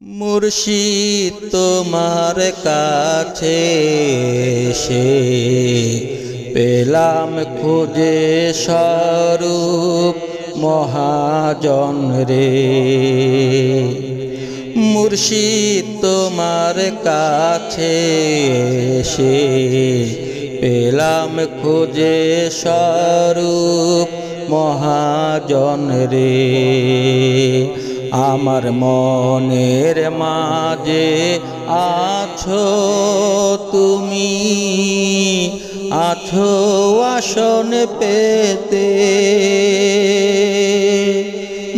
মুর্শিদ তোমার কাছে এসে পেলাম খুঁজে স্বরূপ মহাজন রে। মুর্শিদ তোমার কাছে এসে পেলাম খুঁজে স্বরূপ মহাজন রে। আমার মনের মাঝে আছো তুমি, আছো আসন পেতে।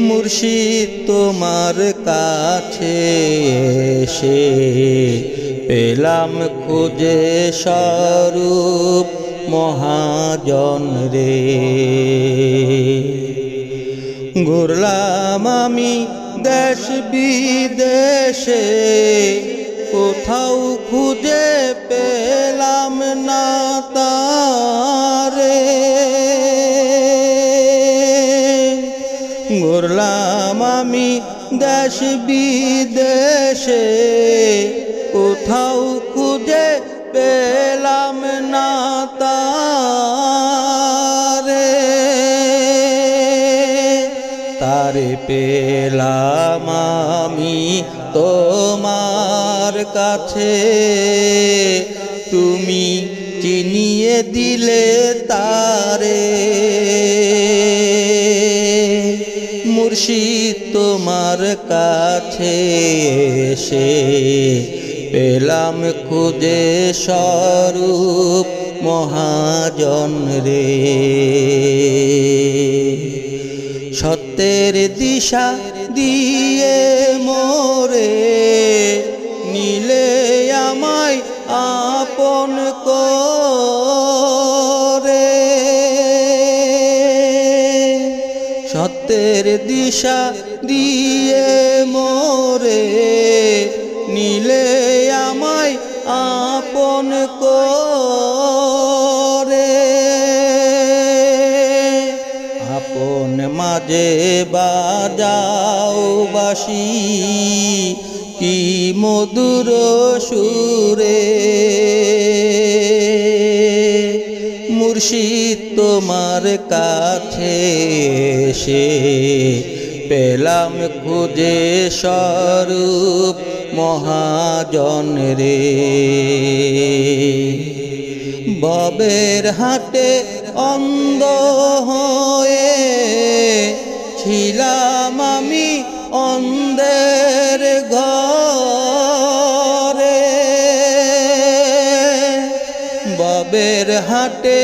মুর্শিদ তোমার কাছে এসে পেলাম খুঁজে স্বরূপ মহাজন রে। ঘুরলাম আমি দেশ বিদেশে, কোথাও খুঁজে পেলাম না তারে। ঘুরলাম আমি দেশ বিদেশে, কোথাও খুঁজে পেলাম না তারে। তারে পেলাম আমি তোমার কাছে, তুমি চিনিয়ে দিলে তারে। মুর্শিদ তোমার কাছে এসে পেলাম খুঁজে স্বরূপ মহাজন রে। সত্যের দিশা দিয়ে মোরে নিলে আমায় আপন করে। সত্যের দিশা দিয়ে মোরে নিলে আমায় আপন করে। আপন মাঝে বাজাও বাঁশি কি মধুর সুরে। মুর্শিদ তোমার কাছে এসে পেলাম খুঁজে স্বরূপ মহাজন রে। ববের হাটে অন্ধ হয়ে ছিলাম আমি অন্ধের ঘরে। ববের হাটে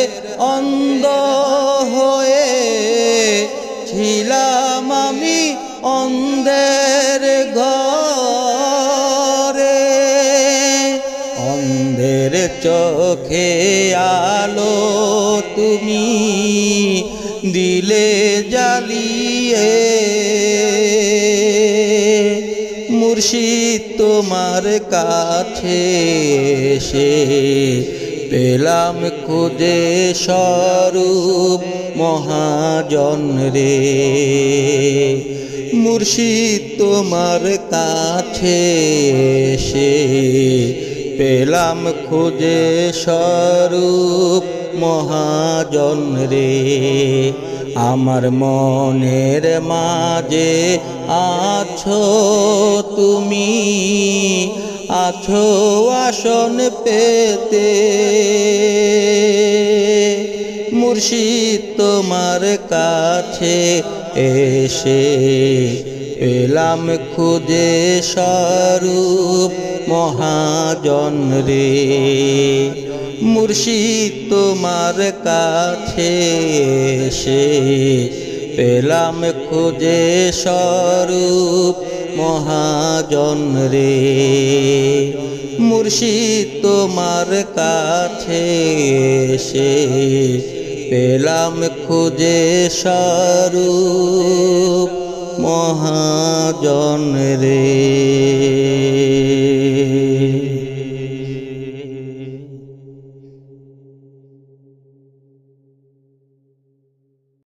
অন্ধ হয়ে ছিলাম আমি অন্ধের ঘরে। অন্ধের চোখে আলো তুমি দিলে জ্বালিয়ে। মুর্শিদ তোমার কাছে এসে পেলাম খুঁজে স্বরূপ মহাজন রে। মুর্শিদ তোমার কাছে এসে পেলাম খুঁজে স্বরূপ মহাজন রে। আমার মনের মাঝে আছো তুমি, আছো আসন পেতে। মুর্শিদ তোমার কাছে এসে পেলাম খুঁজে স্বরূপ মহাজন রে। মুর্শিদ তোমার কাছে এসে পেলাম খুঁজে স্বরূপ মহাজন রে। মুর্শিদ তোমার কাছে এসে পেলাম খুঁজে স্বরূপ মহাজন রে।